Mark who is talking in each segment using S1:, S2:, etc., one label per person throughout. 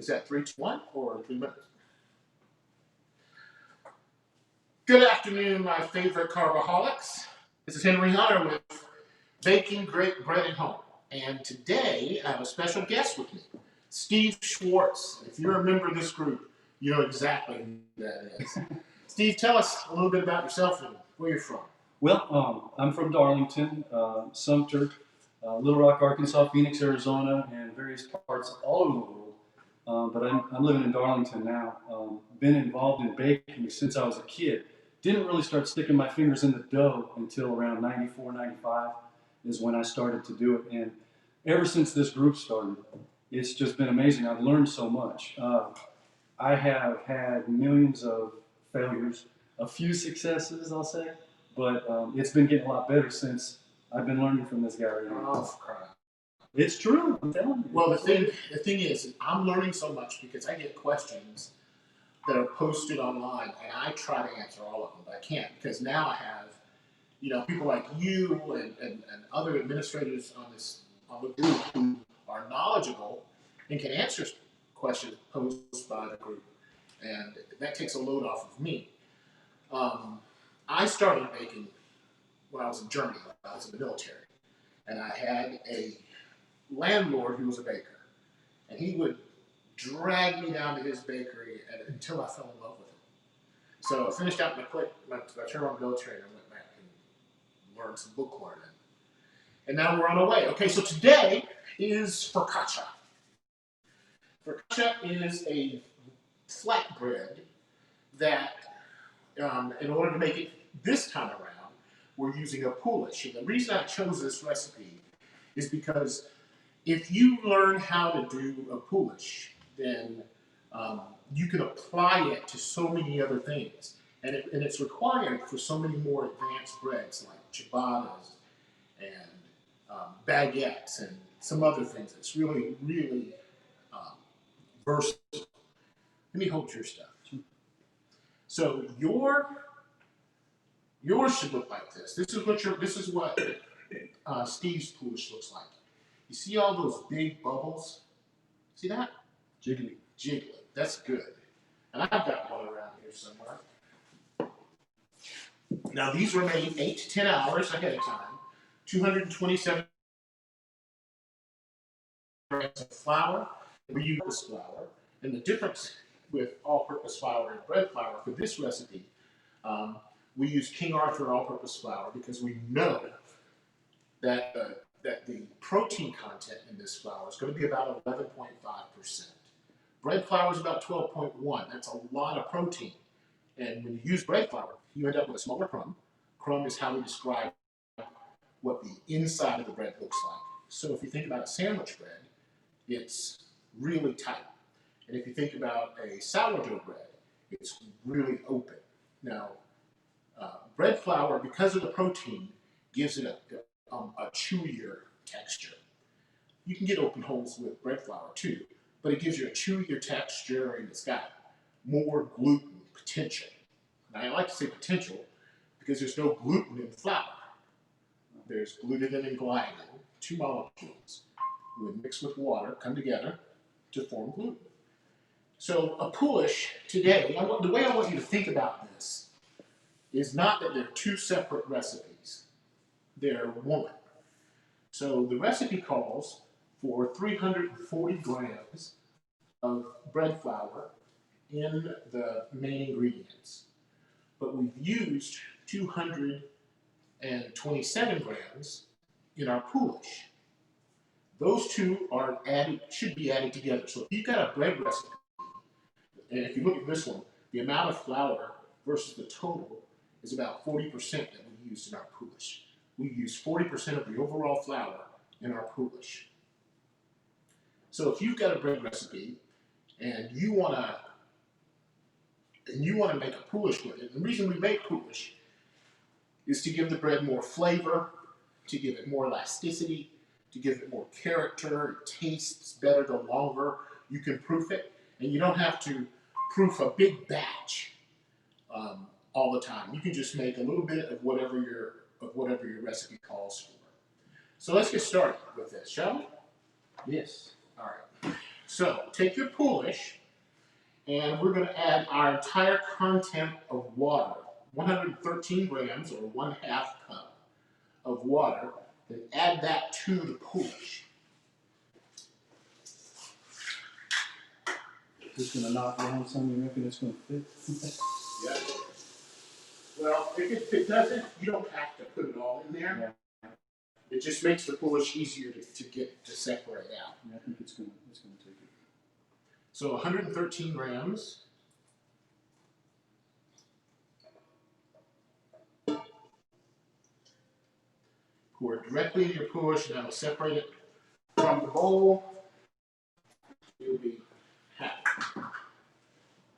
S1: Is that 3, 2, 1 or 3 minutes? Good afternoon, my favorite carboholics. This is Henry Hunter with Baking Great Bread at Home. And today I have a special guest with me, Steve Schwartz. If you're a member of this group, you know exactly who that is. Steve, tell us a little bit about yourself and where you're from.
S2: Well, I'm from Darlington, Sumter, Little Rock, Arkansas, Phoenix, Arizona, and various parts all over the world. But I'm living in Darlington now. Been involved in baking since I was a kid. Didn't really start sticking my fingers in the dough until around 94, 95 is when I started to do it. And ever since this group started, it's just been amazing. I've learned so much. I have had millions of failures, a few successes, I'll say, but it's been getting a lot better since I've been learning from this guy right now.
S1: Oh, crap.
S2: It's true, I'm telling you.
S1: Well, the thing is, I'm learning so much because I get questions that are posted online, and I try to answer all of them, but I can't because now I have, people like you and other administrators on the group who are knowledgeable and can answer questions posed by the group, and that takes a load off of me. I started baking when I was in Germany. I was in the military, and I had a landlord who was a baker, and he would drag me down to his bakery until I fell in love with him. So I finished out my term on the military, and I went back and learned some book learning. And now we're on our way. Okay, so today is focaccia. Focaccia is a flatbread that, in order to make it this time around, we're using a poulish. And the reason I chose this recipe is because if you learn how to do a poulish, then you can apply it to so many other things. And it's required for so many more advanced breads like ciabattas and baguettes and some other things. It's really, really versatile. Let me hold your stuff. So yours should look like this. This is what Steve's poulish looks like. You see all those big bubbles? See that?
S2: Jiggly.
S1: Jiggly. That's good. And I've got one around here somewhere. Now these were made 8 to 10 hours ahead of time. 227 grams of flour. We use this flour. And the difference with all-purpose flour and bread flour for this recipe, we use King Arthur all-purpose flour because we know that the protein content in this flour is going to be about 11.5%. Bread flour is about 12.1. That's a lot of protein. And when you use bread flour, you end up with a smaller crumb. Crumb is how we describe what the inside of the bread looks like. So if you think about a sandwich bread, it's really tight. And if you think about a sourdough bread, it's really open. Now, bread flour, because of the protein, gives it a chewier texture. You can get open holes with bread flour too, but it gives you a chewier texture and it's got more gluten potential. Now I like to say potential because there's no gluten in flour. There's glutamine and gliadin, 2 molecules, when mixed with water, come together to form gluten. So a poulish today, the way I want you to think about this is not that they're 2 separate recipes. They're one. So the recipe calls for 340 grams of bread flour in the main ingredients. But we've used 227 grams in our poulish. Those two should be added together. So if you've got a bread recipe, and if you look at this one, the amount of flour versus the total is about 40% that we used in our poulish. We use 40% of the overall flour in our poulish. So if you've got a bread recipe and you want to make a poulish with it, the reason we make poulish is to give the bread more flavor, to give it more elasticity, to give it more character. It tastes better the longer you can proof it, and you don't have to proof a big batch all the time. You can just make a little bit of whatever your recipe calls for. So let's get started with this, shall we?
S2: Yes.
S1: All right. So take your poolish, and we're going to add our entire content of water, 113 grams or 1/2 cup of water, then add that to the poolish.
S2: Just gonna knock down some. You reckon it's gonna fit?
S1: Yeah. Well, if it doesn't, you don't have to put it all in there.
S2: Yeah.
S1: It just makes the poolish easier to get to separate out.
S2: Yeah, I think it's gonna take it.
S1: So 113 grams. Pour it directly in your poolish, and that'll separate it from the bowl. You'll be happy. All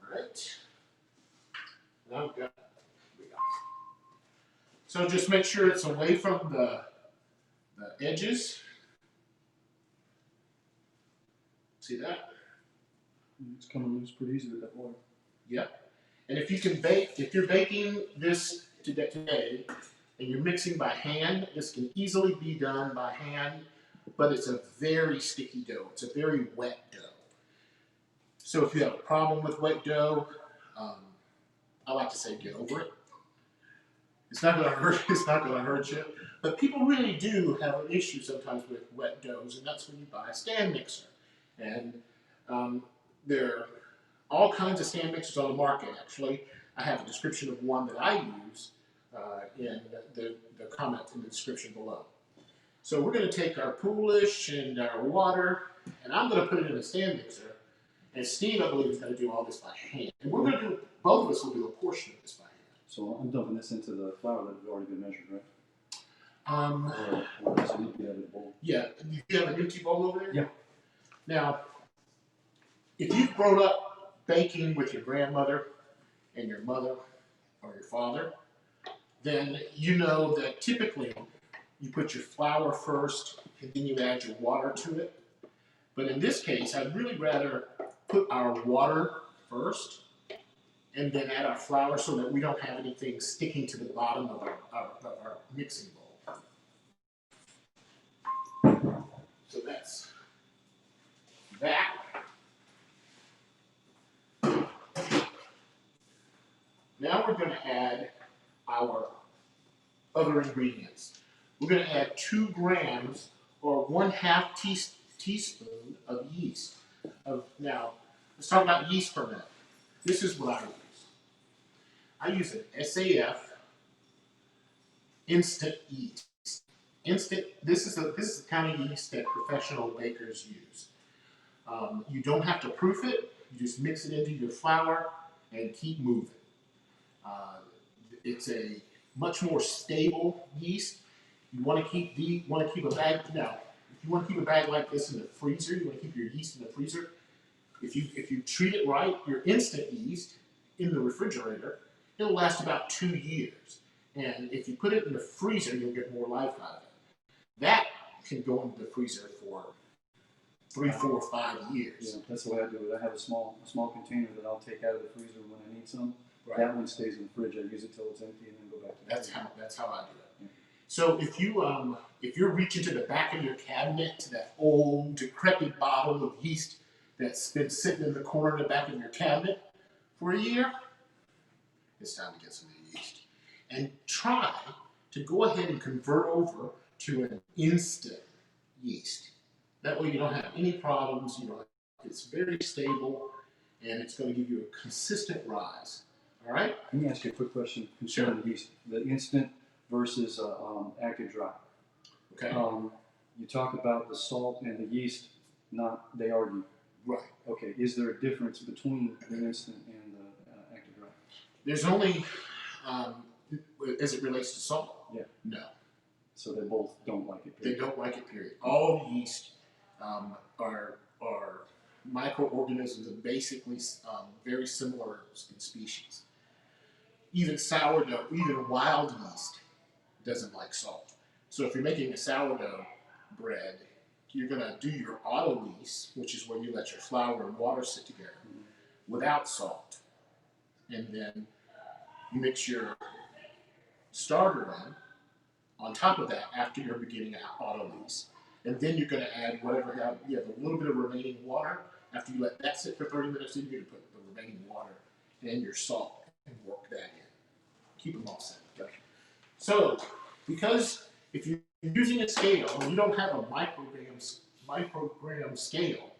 S1: right. Now we've got. So just make sure it's away from the edges. See that?
S2: It's coming loose pretty easy with that water.
S1: Yep. And if you can bake, if you're baking this today and you're mixing by hand, this can easily be done by hand, but it's a very sticky dough. It's a very wet dough. So if you have a problem with wet dough, I like to say get over it. It's not going to hurt. It's not going to hurt you. But people really do have an issue sometimes with wet doughs, and that's when you buy a stand mixer. And there are all kinds of stand mixers on the market. Actually, I have a description of one that I use in the comment in the description below. So we're going to take our poolish and our water, and I'm going to put it in a stand mixer. And Steve, I believe, is going to do all this by hand. And we're going to do, both of us will do a portion of this by hand.
S2: So I'm dumping this into the flour that has already been measured, right? Or does it need to be out of the bowl?
S1: Yeah. Do you have an empty bowl over there?
S2: Yeah.
S1: Now, if you've grown up baking with your grandmother and your mother or your father, then you know that typically you put your flour first and then you add your water to it. But in this case, I'd really rather put our water first and then add our flour so that we don't have anything sticking to the bottom of our mixing bowl. So that's that. Now we're going to add our other ingredients. We're going to add 2 grams or 1/2 teaspoon of yeast. Now, let's talk about yeast for a minute. This is what I use. I use an SAF Instant Yeast. This is the kind of yeast that professional bakers use. You don't have to proof it. You just mix it into your flour and keep moving. It's a much more stable yeast. You want to keep a bag. Now, if you want to keep a bag like this in the freezer, you want to keep your yeast in the freezer. If you treat it right, your instant yeast in the refrigerator, it'll last about 2 years. And if you put it in the freezer, you'll get more life out of it. That can go into the freezer for 3, 4, 5 years.
S2: Yeah, that's the way I do it. I have a small container that I'll take out of the freezer when I need some.
S1: Right.
S2: That one stays in the fridge. I use it till it's empty and then go back to the fridge.
S1: That's how I do it. Yeah. So if you're reaching to the back of your cabinet to that old decrepit bottle of yeast that's been sitting in the corner in the back of your cabinet for a year, it's time to get some new yeast. And try to go ahead and convert over to an instant yeast. That way you don't have any problems. It's very stable, and it's going to give you a consistent rise. All right?
S2: Let me ask you a quick question concerning yeast. The instant versus active dry.
S1: Okay.
S2: You talk about the salt and the yeast, they argue.
S1: Right.
S2: Okay, is there a difference between the instant and the active dry?
S1: There's only, as it relates to salt?
S2: Yeah.
S1: No.
S2: So they both don't like it, period.
S1: They don't like it, period. All yeast are microorganisms and basically very similar in species. Even sourdough, even wild yeast doesn't like salt. So if you're making a sourdough bread, you're going to do your auto yeast, which is where you let your flour and water sit together, without salt. And then you mix your starter in on top of that after you're beginning auto yeast. And then you're going to add whatever you have a little bit of remaining water. After you let that sit for 30 minutes, then you're going to put the remaining water and your salt and work that in. Keep them all set. Okay. So, because if you're using a scale and you don't have a microgram scale,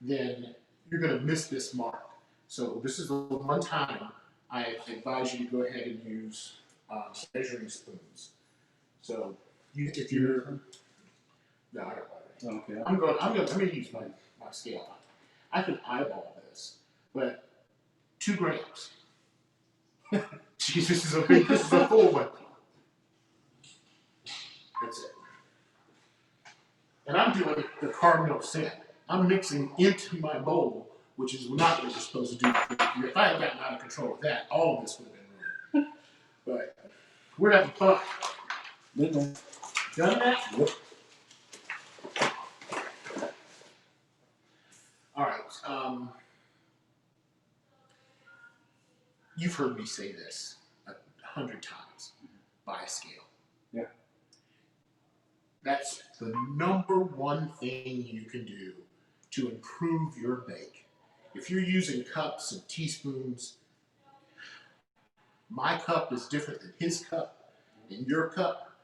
S1: then you're going to miss this mark. So this is the one time I advise you to go ahead and use measuring spoons. So if you're no, I don't know.
S2: Okay.
S1: I'm going to use my scale. I can eyeball this, but 2 grams. Jeez, this is a full one. That's it. And I'm doing the caramel sand. I'm mixing into my bowl, which is not what you're supposed to do. If I had gotten out of control with that, all of this would have been ruined. But we're having fun. Done that?
S2: Yep.
S1: All right. You've heard me say this 100 times. Buy a scale.
S2: Yeah.
S1: That's the #1 thing you can do to improve your bake. If you're using cups and teaspoons, my cup is different than his cup and your cup.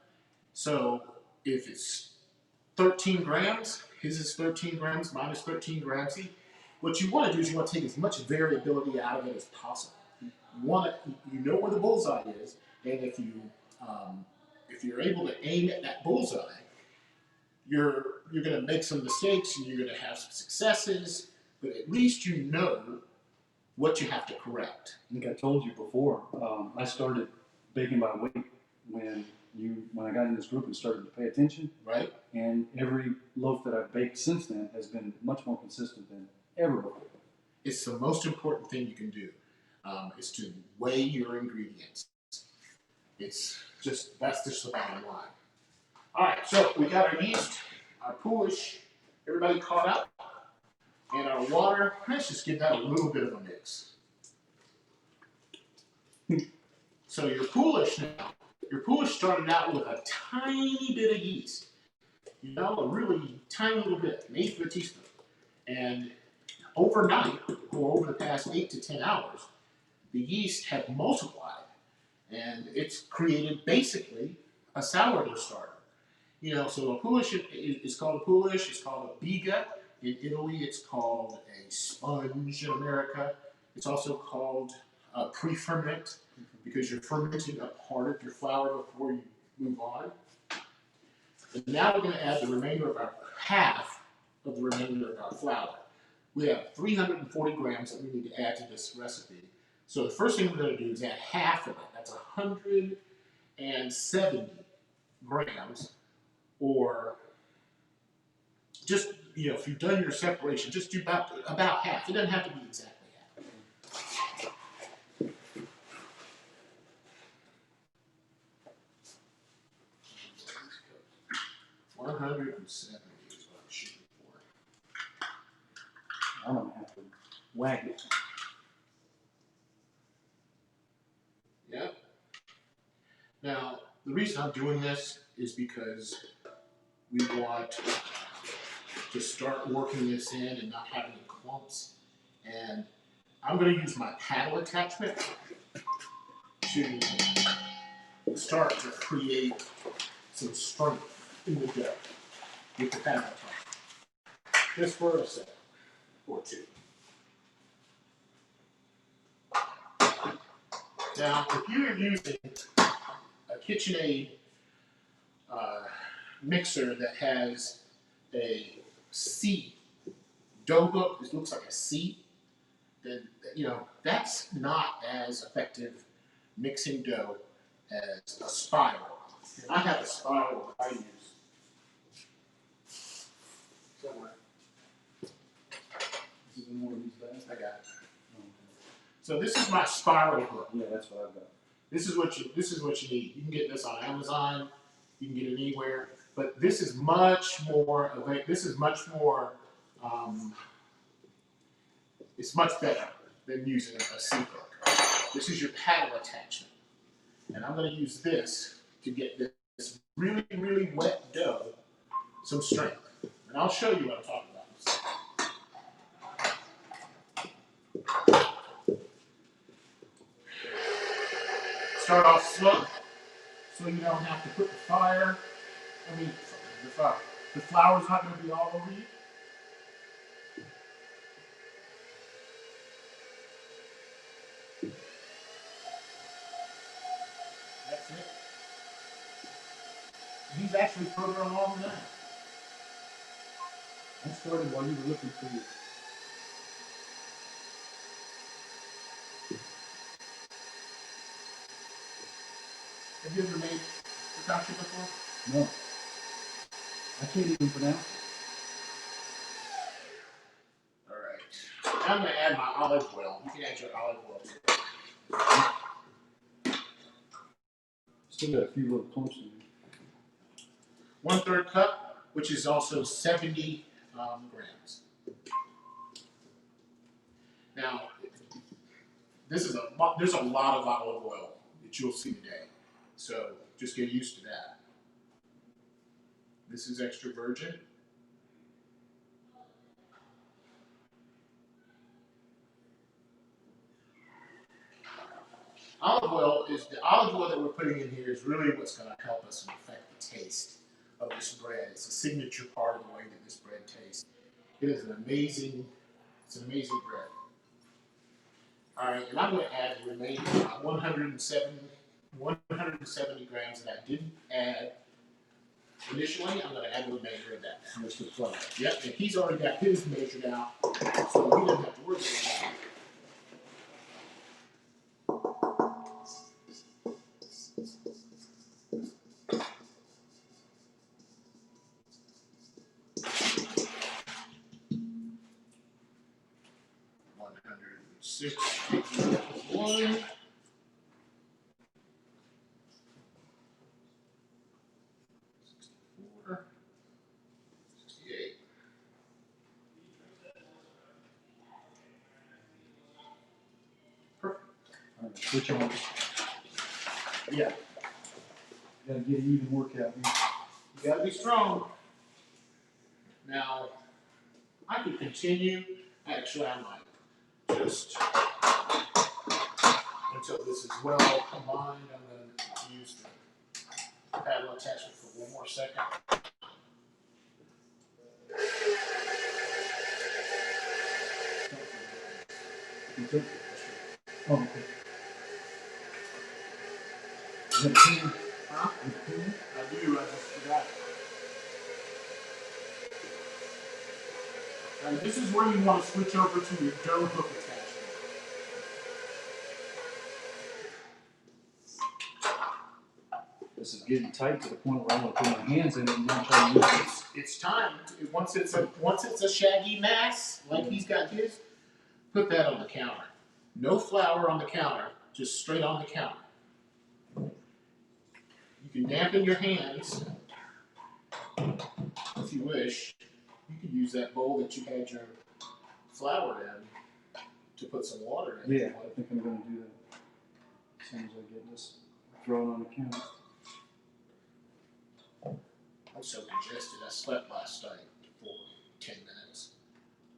S1: So if it's 13 grams, his is 13 grams, mine is 13 grams. See, what you want to do is you want to take as much variability out of it as possible. You know where the bullseye is, and if you're able to aim at that bullseye, you're going to make some mistakes and you're going to have some successes, but at least you know what you have to correct.
S2: I think I told you before, I started baking by weight when I got in this group and started to pay attention.
S1: Right.
S2: And every loaf that I've baked since then has been much more consistent than ever before.
S1: It's the most important thing you can do, is to weigh your ingredients. That's just the bottom line. All right, so we got our yeast, our poolish, everybody caught up, and our water. Let's just give that a little bit of a mix. So your poolish started out with a tiny bit of yeast, a really tiny little bit, 1/8 of a teaspoon. And overnight, or over the past 8 to 10 hours, the yeast had multiplied, and it's created basically a sourdough starter. So a poolish is called a poolish. It's called a biga in Italy. It's called a sponge in America. It's also called a pre-ferment because you're fermenting a part of your flour before you move on. And now we're going to add the remainder of half of the remainder of our flour. We have 340 grams that we need to add to this recipe. So the first thing we're going to do is add half of it. That's 170 grams. Or just, if you've done your separation, just do about half. It doesn't have to be exactly half. 170 is what I'm shooting for.
S2: I'm going to have to whack it.
S1: Yep. Now, the reason I'm doing this is because we want to start working this in and not have any clumps. And I'm going to use my paddle attachment to start to create some strength in the dough with the paddle attachment. Just for a second or two. Now, if you're using a KitchenAid mixer that has a seat, dough hook, it looks like a seat, then that's not as effective mixing dough as a spiral. And I have a spiral that I use somewhere.
S2: This is one of these bags.
S1: I got it. So this is my spiral hook.
S2: Yeah, that's what I've got.
S1: This is what you need. You can get this on Amazon. You can get it anywhere. But this is much more. It's much better than using a seat hook. This is your paddle attachment, and I'm going to use this to get this really, really wet dough some strength. And I'll show you what I'm talking about. start off slow, so you don't have to put the fire. I mean, the fire. The flour's not going to be all over you. That's it. He's actually further along now.
S2: I started while you were looking for you.
S1: Have you ever made focaccia before?
S2: No. I can't even pronounce it.
S1: All right. Now I'm going to add my olive oil. You can add your olive oil to it.
S2: Still got a few little clumps in there.
S1: 1/3 cup, which is also 70 grams. Now, there's a lot of olive oil that you'll see today, so just get used to that. This is extra virgin. The olive oil that we're putting in here is really what's going to help us affect the taste of this bread. It's a signature part of the way that this bread tastes. It is an amazing bread. All right, and I'm going to add the remaining 170 grams that I didn't add initially. I'm going to add the remainder of that now.
S2: Just the flour.
S1: Yep, and he's already got his measured out, so he doesn't have to worry about that. Six, 1, 64, 68. Perfect.
S2: All right, switch on.
S1: Yeah,
S2: Gotta get an even workout here.
S1: you gotta be strong. Now, I could continue. Actually, I might just until this is well combined. I'm going to use the paddle attachment for one more second.
S2: You took it. Oh, okay. Is that a pan?
S1: Huh?
S2: Is it a pan?
S1: I do. I just forgot. And this is where you want to switch over to your dough hook attachment.
S2: This is getting tight to the point where I'm going to put my hands in it and not try to use it.
S1: It's time. Once it's a shaggy mass like he's got his, put that on the counter. No flour on the counter, just straight on the counter. You can dampen your hands if you wish. You could use that bowl that you had your flour in to put some water in.
S2: Yeah, I think I'm going to do that as soon as I get this thrown on the counter.
S1: I'm so congested. I slept last night for 10 minutes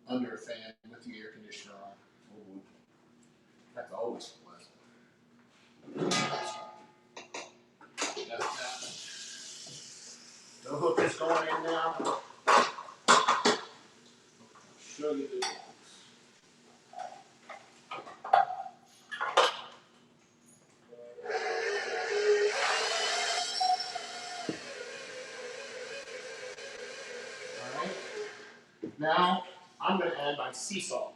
S1: under a fan with the air conditioner on. Oh, that's always pleasant. The hook is going in now. I'll show you the difference. All right. Now I'm going to add my sea salt.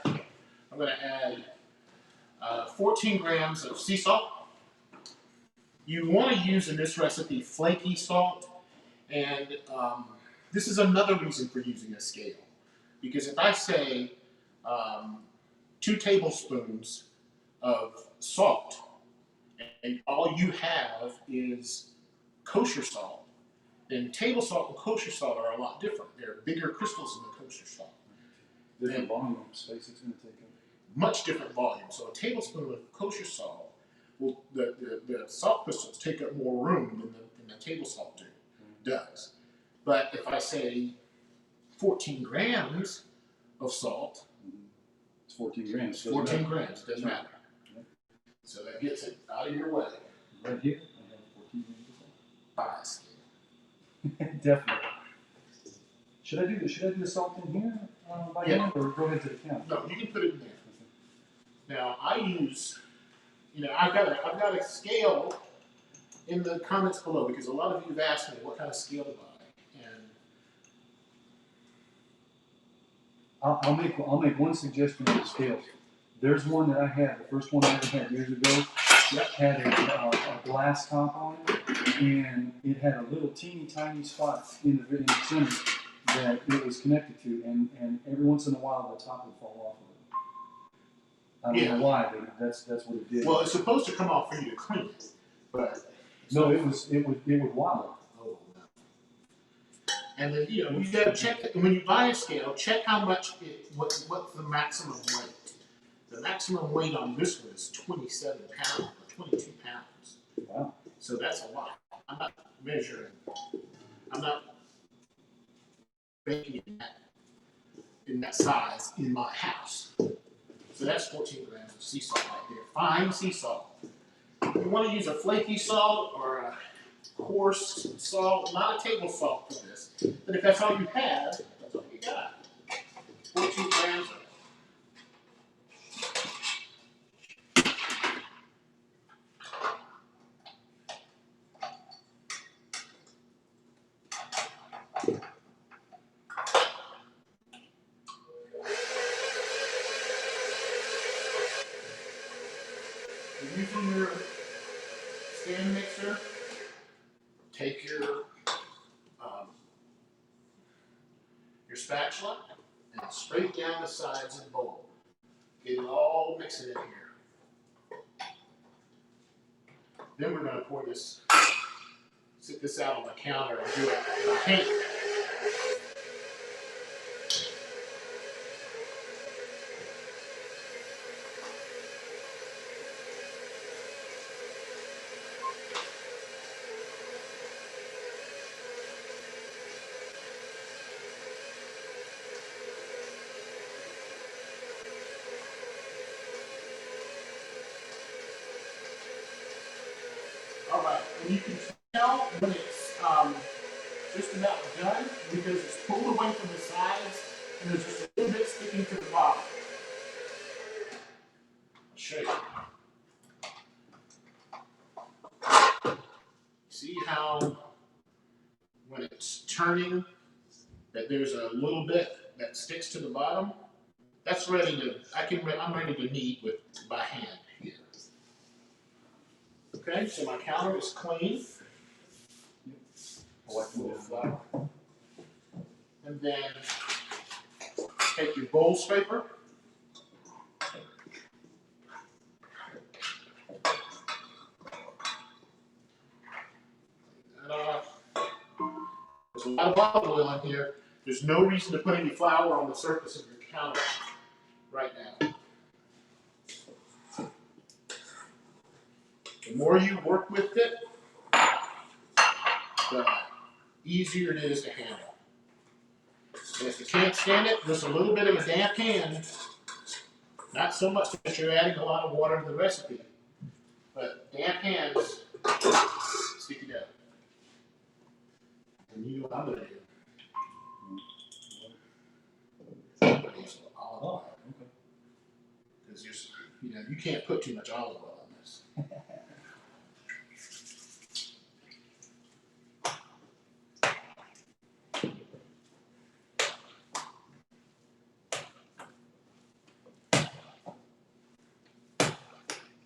S1: I'm going to add 14 grams of sea salt. You want to use in this recipe flaky salt, and this is another reason for using a scale. Because if I say 2 tablespoons of salt, and all you have is kosher salt, then table salt and kosher salt are a lot different. There are bigger crystals in the kosher salt.
S2: Different volume space it's going to take up.
S1: Much different volume. So a tablespoon of kosher salt, will the salt crystals take up more room than the table salt does. But if I say 14 grams of salt,
S2: It's 14 grams.
S1: 14 grams, doesn't matter. So that gets it out of your way.
S2: Right here, I have 14 minutes.
S1: By scale.
S2: Definitely. Should I do the salt in here by hand or go into the counter?
S1: No, you can put it in there. Now I use, I've got a scale in the comments below because a lot of you have asked me what kind of scale to buy, and
S2: I'll make one suggestion for the scales. There's one that I had, the first one I ever had years ago. That had a glass top on it, and it had a little teeny tiny spot in the center that it was connected to, and every once in a while the top would fall off of it. I don't know why, but that's what it did.
S1: Well, it's supposed to come off for you to clean it, but
S2: no, it would wobble.
S1: Oh no! And then you got to check when you buy a scale. Check how much what's the maximum weight. The maximum weight on this one is 27 pounds or 22 pounds.
S2: Wow!
S1: So that's a lot. I'm not measuring. I'm not baking in that size in my house. So that's 14 grams of sea salt right there. Fine sea salt. You want to use a flaky salt or a coarse salt, not a table salt for this. But if that's all you have, that's all you got. 14 grams of it. You're using your stand mixer. Take your spatula and straight down the sides of the bowl. Get it all mixing in here. Then we're going to pour this, sit this out on the counter and do it by hand. All right, and you can tell when it's just about done because it's pulled away from the sides and there's just a little bit sticking to the bottom. I'll show you. See how when it's turning that there's a little bit that sticks to the bottom? That's ready to, I'm ready to knead by hand here. Okay, so my counter is clean. I'll wipe a little flour. And then take your bowl scraper. There's a lot of olive oil in here. There's no reason to put any flour on the surface of your counter right now. The more you work with it, the easier it is to handle. And if you can't stand it, just a little bit of a damp hand. Not so much that you're adding a lot of water to the recipe, but damp hands stick it up. And you know what I'm going to do. Olive oil.
S2: Okay.
S1: Because you can't put too much olive oil on this.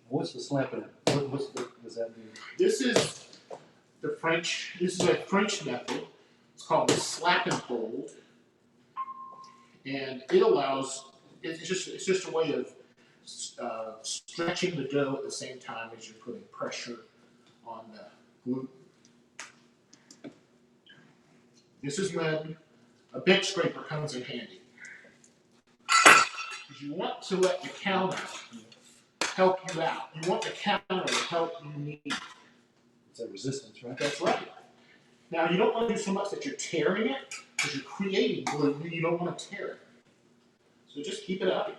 S2: What's the slapping? Does that mean?
S1: This is a French method. It's called the slap and fold. And it allows, it's just a way of stretching the dough at the same time as you're putting pressure on the gluten. This is when a bench scraper comes in handy. Because you want to let the counter help you out. You want the counter to help you knead.
S2: It's a resistance, right?
S1: That's right. Now, you don't want to do so much that you're tearing it, because you're creating gluten, you don't want to tear it. So just keep it up.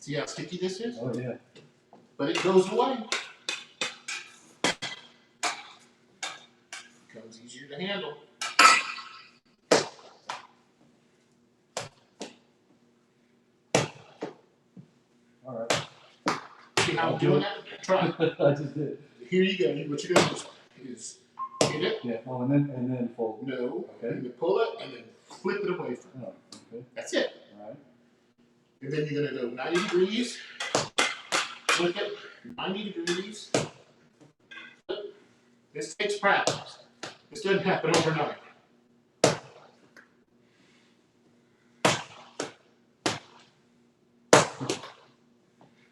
S1: See how sticky this is?
S2: Oh yeah.
S1: But it goes away. Becomes easier to handle.
S2: All right.
S1: See how I'm doing that? Try it.
S2: I just did.
S1: Here you go. What you're gonna do is hit it.
S2: Yeah. Oh, and then fold.
S1: No.
S2: Okay.
S1: And then pull it and then flip it away from it.
S2: Oh, okay.
S1: That's it.
S2: All right.
S1: And then you're gonna go 90 degrees. Flip it. 90 degrees. This takes practice. This doesn't happen overnight.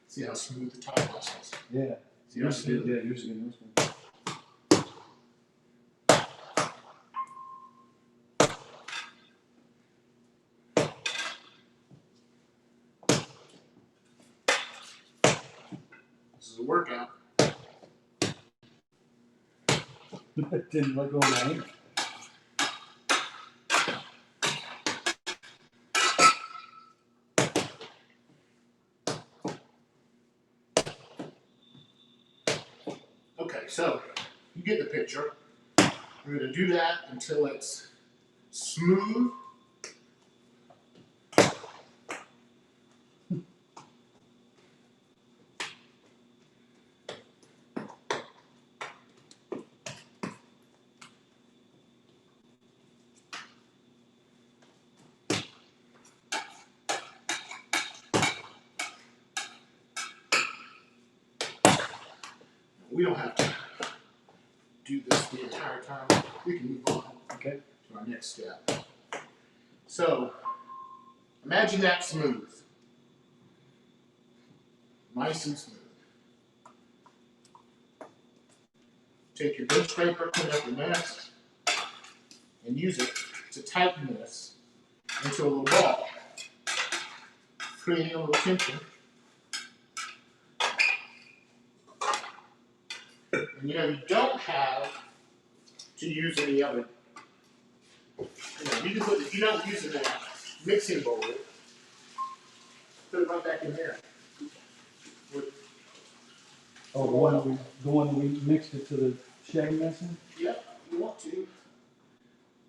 S1: See how smooth the top is?
S2: Yeah.
S1: See how smooth?
S2: Yeah, yours is good.
S1: This is a workout.
S2: Didn't let go of my ink.
S1: Okay, so you get the picture. We're going to do that until it's smooth. We don't have to do this the entire time. We can move on to our next step. So, imagine that smooth. Nice and smooth. Take your bench scraper, clean up your mess, and use it to tighten this into a little ball, creating a little tension. And you don't have to use any other. You can put, if you're not using that mixing bowl, put it right back in there.
S2: Oh, the one we mixed it to the shaggy mess in?
S1: Yep, you want to.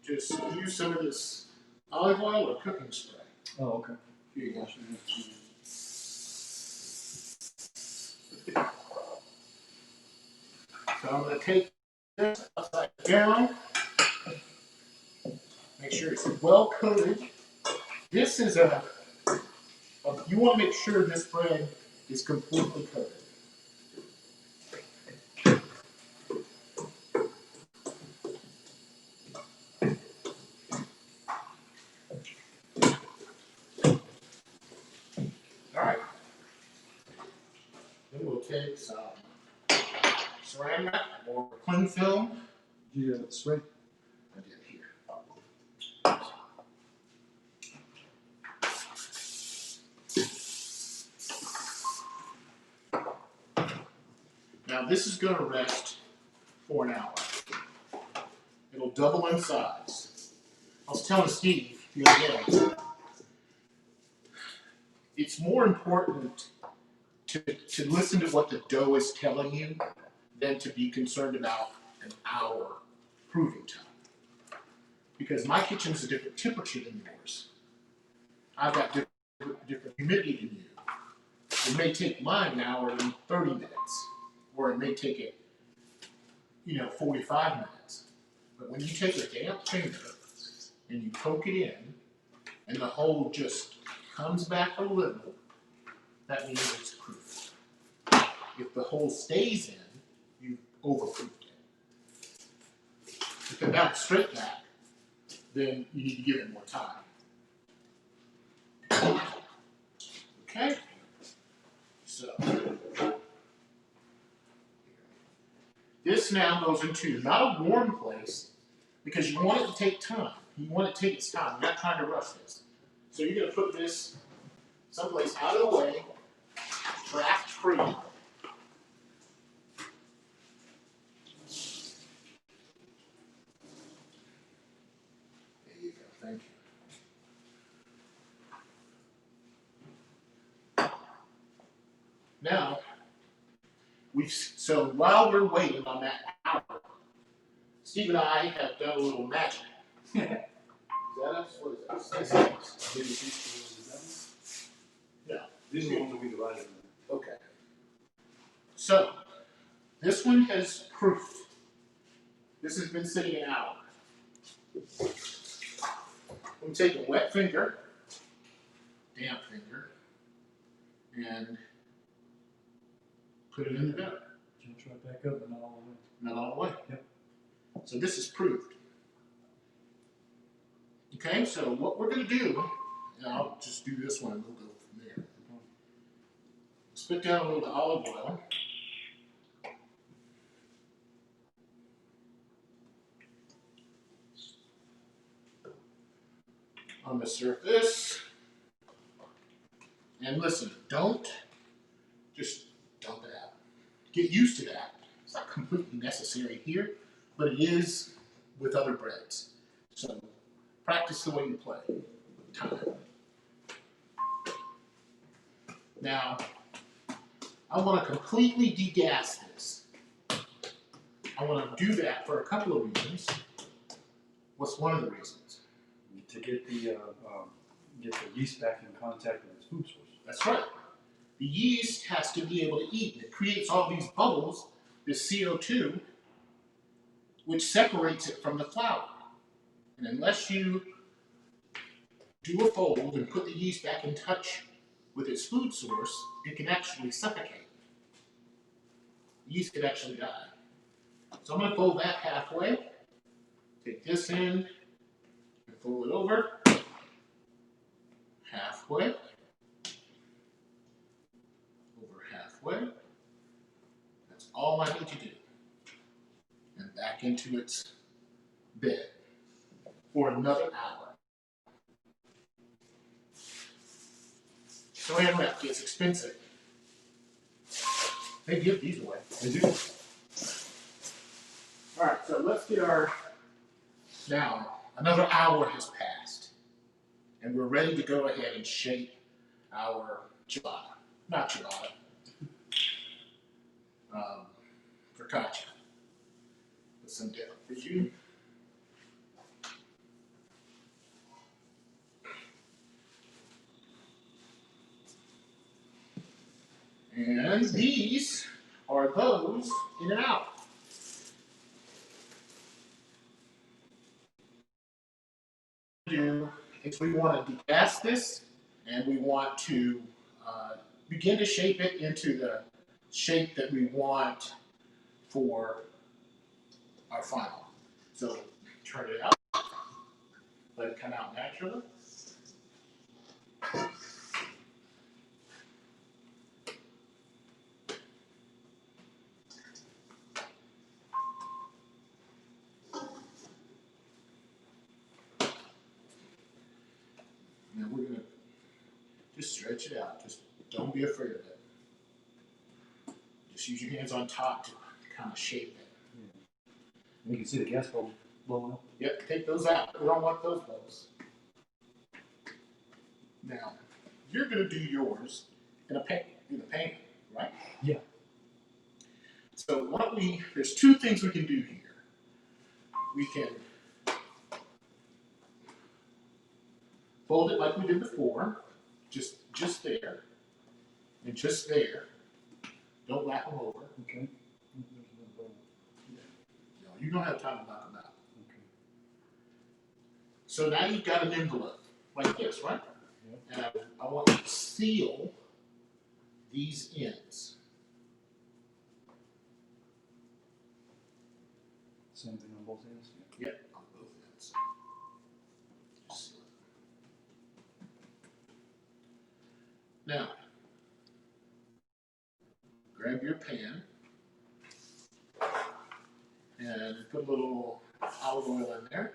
S1: Just use some of this olive oil or cooking spray.
S2: Oh, okay.
S1: Here you go. So I'm going to take this upside down. Make sure it's well coated. This is you want to make sure this bread is completely coated. All right. Then we'll take some ceramic or cling film.
S2: Did you spray?
S1: I did here. Now this is going to rest for an hour. It'll double in size. I was telling Steve the other day, it's more important to listen to what the dough is telling you than to be concerned about an hour proving time. Because my kitchen's a different temperature than yours. I've got different humidity than you. It may take mine an hour and 30 minutes, or it may take it, 45 minutes. But when you take a damp finger and you poke it in, and the hole just comes back a little, that means it's proof. If the hole stays in, you've overproofed it. If it bounced straight back, then you need to give it more time. Okay? So, this now goes into not a warm place, because you want it to take time. You want it to take its time. You're not trying to rush this. So you're going to put this someplace out of the way, draft free. There you go. Thank you. Now, so while we're waiting on that hour, Steve and I have done a little magic. Is that us? What is this? No.
S2: These are the ones that we divided.
S1: Okay. So, this one has proof. This has been sitting an hour. We take a wet finger, damp finger, and put it in the vinegar.
S2: Jumps right back up, but not all the way.
S1: Not all the way.
S2: Yep.
S1: So this is proved. Okay, so what we're going to do, and I'll just do this one and we'll go from there. Spit down a little olive oil. On the surface. And listen, don't just dump it out. Get used to that. It's not completely necessary here, but it is with other breads. So practice the way you play with time. Now, I want to completely degas this. I want to do that for a couple of reasons. What's one of the reasons?
S2: To get the yeast back in contact with its food source.
S1: That's right. The yeast has to be able to eat. It creates all these bubbles, this CO2, which separates it from the flour. And unless you do a fold and put the yeast back in touch with its food source, it can actually suffocate. The yeast could actually die. So I'm going to fold that halfway, take this end, and fold it over, halfway, over halfway. That's all I need to do. And back into its bed for another hour. Saran wrap gets expensive. They give these away.
S2: They do.
S1: All right, so let's get our, now another hour has passed and we're ready to go ahead and shape our ciabatta. Not ciabatta. Focaccia. With some dip for you. And these are those in and out. Is we want to degas this and we want to begin to shape it into the shape that we want for our final. So turn it out, let it come out naturally. Now we're going to just stretch it out. Just don't be afraid of it. Just use your hands on top to kind of shape it.
S2: You can see the gas bubble blowing up.
S1: Yep, take those out. We don't want those bubbles. Now, you're going to do yours in a pan, right?
S2: Yeah.
S1: So there's two things we can do here. We can fold it like we did before, just there, and just there. Don't lap them over.
S2: Okay.
S1: No, you don't have time to knock them out.
S2: Okay.
S1: So now you've got an envelope like this, right?
S2: Yep.
S1: And I want to seal these ends.
S2: Same thing on both ends?
S1: Yep, on both ends. Just seal it. Now, grab your pan and put a little olive oil in there.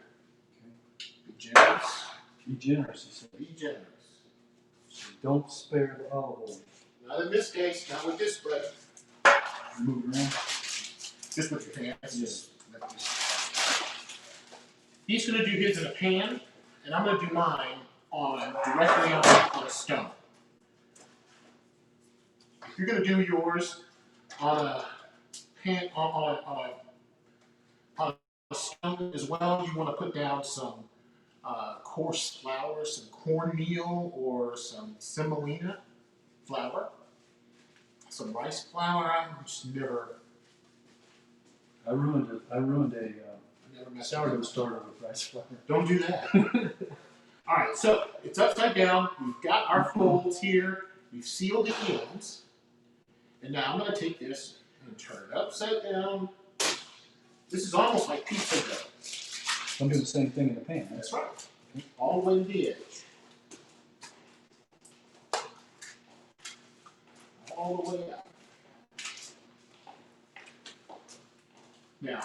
S2: Okay.
S1: Be generous.
S2: Be generous, you said.
S1: Be generous.
S2: So don't spare the olive oil.
S1: Not in this case, not with this bread.
S2: Move it around.
S1: Just with your hands.
S2: Yes.
S1: He's going to do his in a pan, and I'm going to do mine directly on a stone. you're going to do yours on a pan on a stone as well, you want to put down some coarse flour, some cornmeal, or some semolina flour, some rice flour. I just never.
S2: I ruined it. I ruined a
S1: Never
S2: sourdough starter with rice flour.
S1: Don't do that. All right, so it's upside down. We've got our folds here. We've sealed the ends. And now I'm going to take this and turn it upside down. This is almost like pizza dough.
S2: I'm doing the same thing in the pan.
S1: That's right. All the way to the edge. All the way out. Now,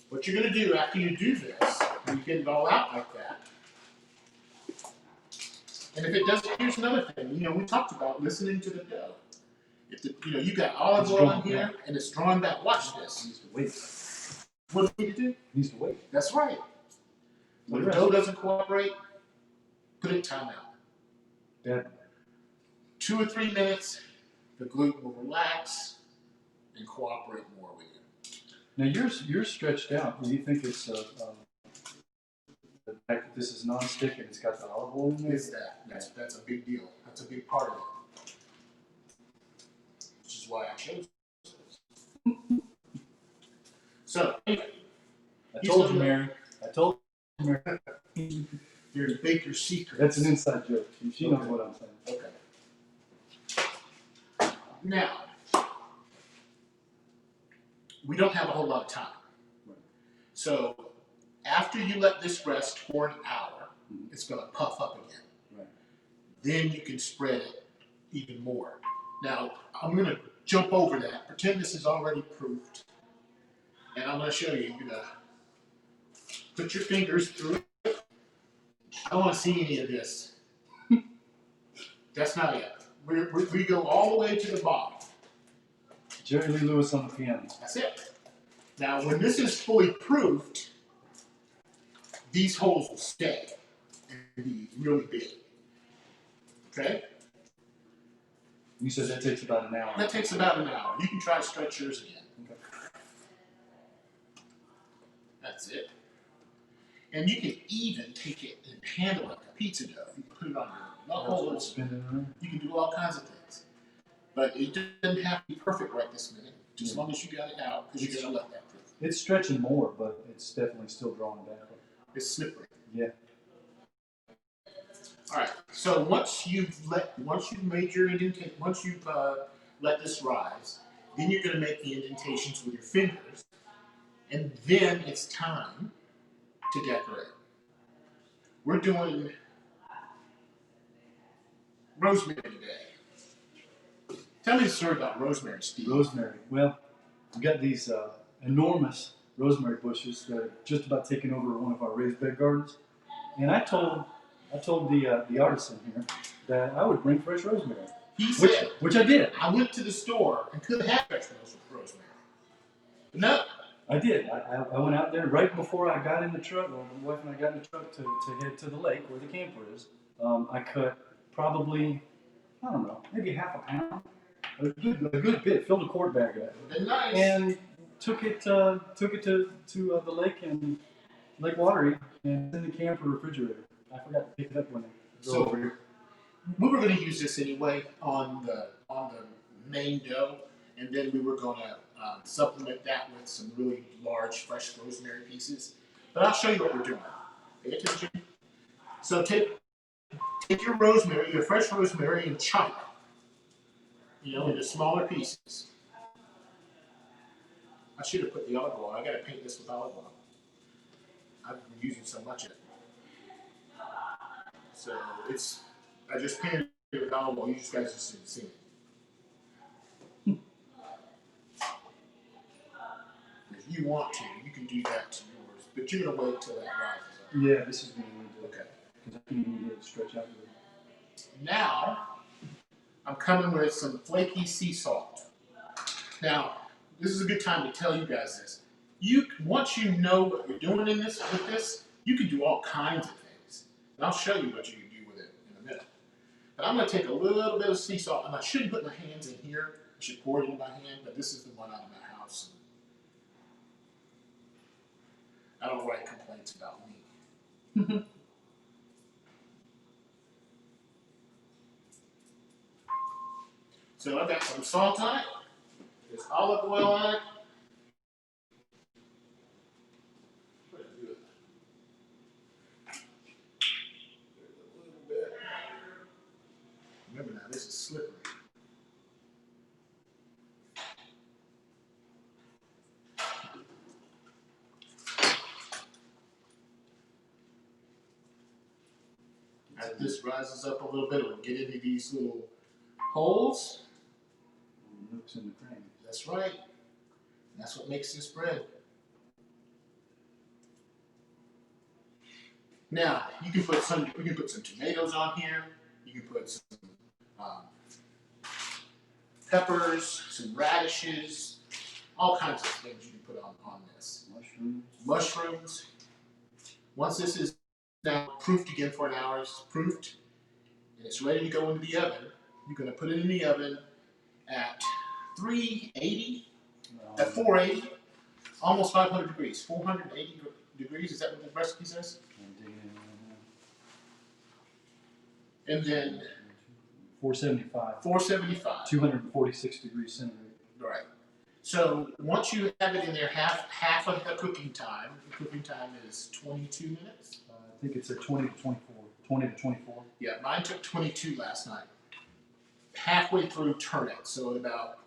S1: what you're going to do after you do this, you get it all out like that. And if it doesn't, here's another thing. You know, we talked about listening to the dough. If the, you know, you got olive oil in here and it's drawn back. Watch this.
S2: It needs to wait.
S1: What do you do?
S2: It needs to wait.
S1: That's right. When the dough doesn't cooperate, put it in timeout.
S2: Yeah.
S1: 2 or 3 minutes, the gluten will relax and cooperate more with you.
S2: Now yours stretched out. Do you think it's the fact that this is non-stick and it's got the olive oil in there?
S1: It's that. That's a big deal. That's a big part of it. Which is why I chose this. So, anyway.
S2: I told you, Mary. I told you, Mary.
S1: You're the baker's secret.
S2: That's an inside joke. She knows what I'm saying.
S1: Okay. Now, we don't have a whole lot of time.
S2: Right.
S1: So, after you let this rest for an hour, it's going to puff up again.
S2: Right.
S1: Then you can spread it even more. Now, I'm going to jump over that. Pretend this is already proofed. And I'm going to show you. You're going to put your fingers through it. I don't want to see any of this. That's not it. We go all the way to the bottom.
S2: Jerry Lee Lewis on the piano.
S1: That's it. Now, when this is fully proofed, these holes will stay and be really big. Okay?
S2: You said that takes about an hour.
S1: That takes about an hour. You can try to stretch yours again.
S2: Okay.
S1: That's it. And you can even take it and handle it like a pizza dough. You can put it on your knuckles.
S2: Spin it around.
S1: You can do all kinds of things. But it doesn't have to be perfect right this minute. Just as long as you got it out, because you're going to let that proof.
S2: It's stretching more, but it's definitely still drawing back.
S1: It's slippery.
S2: Yeah.
S1: All right. So once you've made your indentation, once you've let this rise, then you're going to make the indentations with your fingers, and then it's time to decorate. We're doing rosemary today. Tell me the story about rosemary, Steve.
S2: Rosemary. Well, we've got these enormous rosemary bushes that are just about taking over one of our raised bed gardens. And I told the artisan here that I would bring fresh rosemary.
S1: He said,
S2: which I did.
S1: I went to the store and could have fresh rosemary. But no.
S2: I did. I went out there right before I got in the truck. Well, my wife and I got in the truck to head to the lake where the camper is. I cut probably, I don't know, maybe half a pound. A good bit. Filled a quart bag of it.
S1: Nice.
S2: And took it to the lake and Lake Watery and in the camper refrigerator. I forgot to pick it up when I drove over here.
S1: We were going to use this anyway on the main dough, and then we were going to supplement that with some really large fresh rosemary pieces. But I'll show you what we're doing. Pay attention. So take your rosemary, your fresh rosemary, and chop it, into smaller pieces. I should have put the olive oil. I got to paint this with olive oil. I've been using so much of it. So I just painted it with olive oil. You guys just didn't see it. If you want to, you can do that to yours, but you're going to wait till that rises up.
S2: Yeah, this is going to be
S1: okay.
S2: Because I can't even get it to stretch out.
S1: Now, I'm coming with some flaky sea salt. Now, this is a good time to tell you guys this. Once you know what you're doing with this, you can do all kinds of things. And I'll show you what you can do with it in a minute. But I'm going to take a little bit of sea salt, and I shouldn't put my hands in here. I should pour it in my hand, but this is the one out of my house. And I don't write complaints about me. So I've got some salt on it. There's olive oil on it. Remember now, this is slippery. As this rises up a little bit, it'll get into these little holes.
S2: Nooks in the crannies.
S1: That's right. That's what makes this bread. Now you can put some. We can put some tomatoes on here. You can put some peppers, some radishes, all kinds of things you can put on this. Mushrooms. Once this is now proofed again for an hour, it's proofed, and it's ready to go into the oven. You're going to put it in the oven at 380, at 480, almost 500 degrees, 480 degrees. Is that what the recipe says? And then
S2: 475.
S1: 475.
S2: 246 degrees centigrade.
S1: Right. So once you have it in there, half of the cooking time. The cooking time is 22 minutes.
S2: I think it's a 20 to 24. 20 to 24.
S1: Yeah, mine took 22 last night. Halfway through, turn it. So at about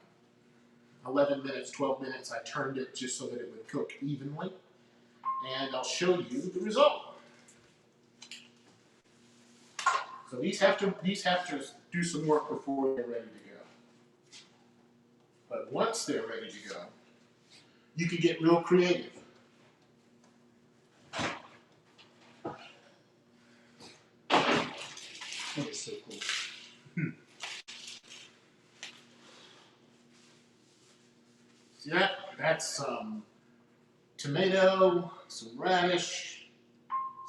S1: 11 minutes, 12 minutes, I turned it just so that it would cook evenly. And I'll show you the result. So these have to do some work before they're ready to go. But once they're ready to go, you can get real creative.
S2: That is so cool.
S1: See that? That's some tomato, some radish,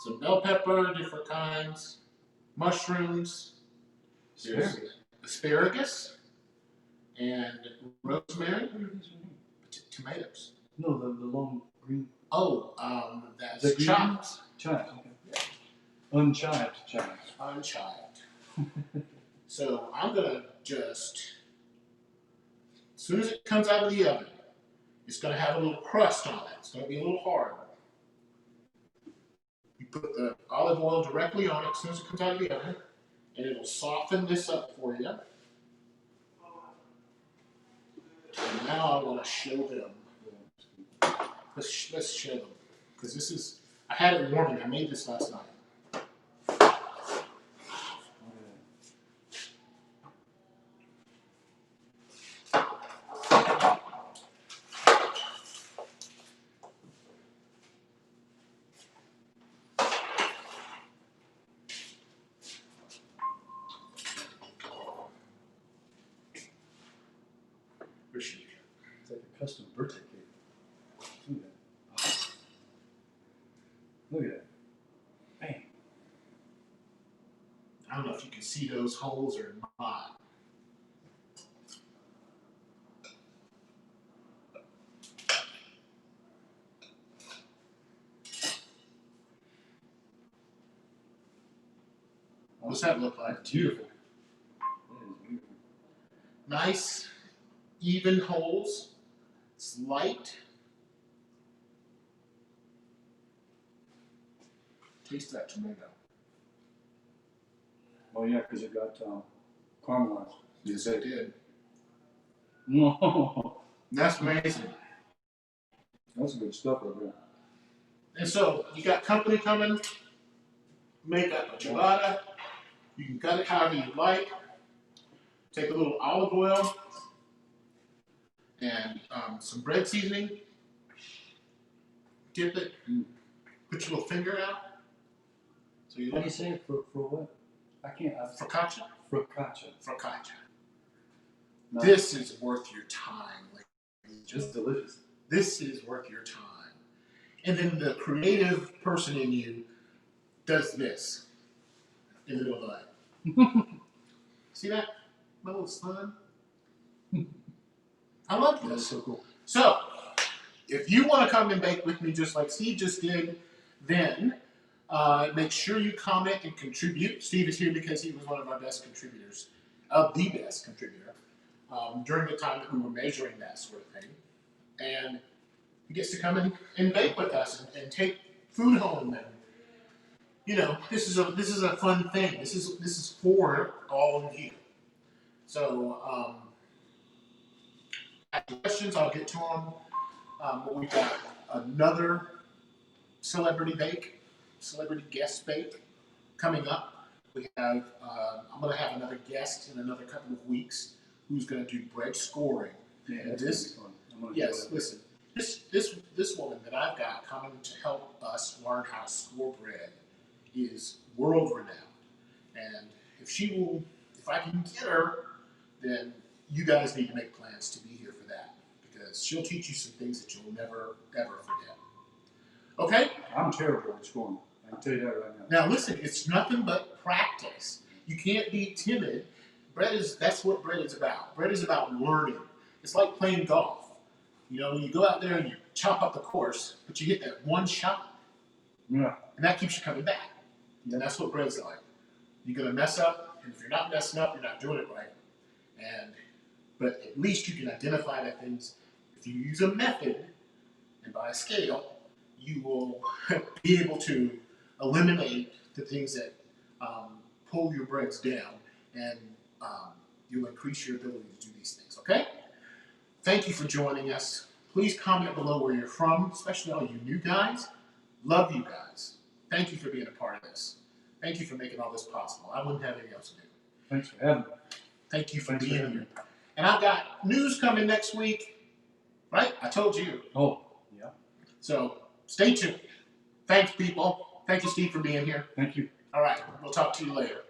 S1: some bell pepper, different kinds, mushrooms, there's asparagus, and rosemary, tomatoes.
S2: No, the long green.
S1: Oh, that's chives.
S2: Chives, okay. Yeah. Unchived chives.
S1: Unchived. So I'm going to just, as soon as it comes out of the oven, it's going to have a little crust on it. It's going to be a little hard. You put the olive oil directly on it as soon as it comes out of the oven, and it'll soften this up for you. And now I want to show them. Let's show them, because this is, I had it warming. I made this last night.
S2: It's like a custom birthday cake. Look at that. Look at that. Bam.
S1: I don't know if you can see those holes or not. What's that look like?
S2: Beautiful. That is beautiful.
S1: Nice, even holes. It's light. Taste that tomato.
S2: Oh yeah, because it got caramelized.
S1: Yes, it did.
S2: No.
S1: That's amazing.
S2: That's good stuff right there.
S1: And so you got company coming. Make up a ciabatta. You can cut it however you like. Take a little olive oil and some bread seasoning. Dip it. Put your little finger out. So you
S2: How do you say it for what? I can't.
S1: Focaccia.
S2: Focaccia.
S1: Focaccia.
S2: No.
S1: This is worth your time, ladies.
S2: Just delicious.
S1: This is worth your time. And then the creative person in you does this in the middle of the night. See that? My little son. I love
S2: That's
S1: this.
S2: so cool.
S1: So, if you want to come and bake with me just like Steve just did, then make sure you comment and contribute. Steve is here because he was one of our best contributors, the best contributor, during the time that we were measuring that sort of thing. And he gets to come and bake with us and take food home. And, you know, this is a fun thing. This is for all of you. So, ask questions, I'll get to them. We've got another celebrity guest bake coming up. We have, I'm going to have another guest in another couple of weeks who's going to do bread scoring.
S2: Yeah,
S1: And
S2: that's
S1: this,
S2: gonna be fun.
S1: yes, listen, this woman that I've got coming to help us learn how to score bread is world renowned. And if I can get her, then you guys need to make plans to be here for that, because she'll teach you some things that you'll never, ever forget. Okay?
S2: I'm terrible at scoring. I can tell you that right now.
S1: Now listen, it's nothing but practice. You can't be timid. That's what bread is about. Bread is about learning. It's like playing golf. You know, you go out there and you chop up the course, but you hit that one shot,
S2: Yeah.
S1: and that keeps you coming back. And that's what bread's like. You're gonna mess up, and if you're not messing up, you're not doing it right. But at least you can identify that things. If you use a method and by a scale, you will be able to eliminate the things that pull your breads down, and you'll increase your ability to do these things. Okay? Thank you for joining us. Please comment below where you're from, especially all you new guys. Love you guys. Thank you for being a part of this. Thank you for making all this possible. I wouldn't have anything else to do.
S2: Thanks for having me.
S1: Thank you for
S2: Thanks for
S1: being
S2: having
S1: here.
S2: me.
S1: And I've got news coming next week. Right? I told you.
S2: Oh, yeah.
S1: So stay tuned. Thanks, people. Thank you, Steve, for being here.
S2: Thank you.
S1: All right. We'll talk to you later.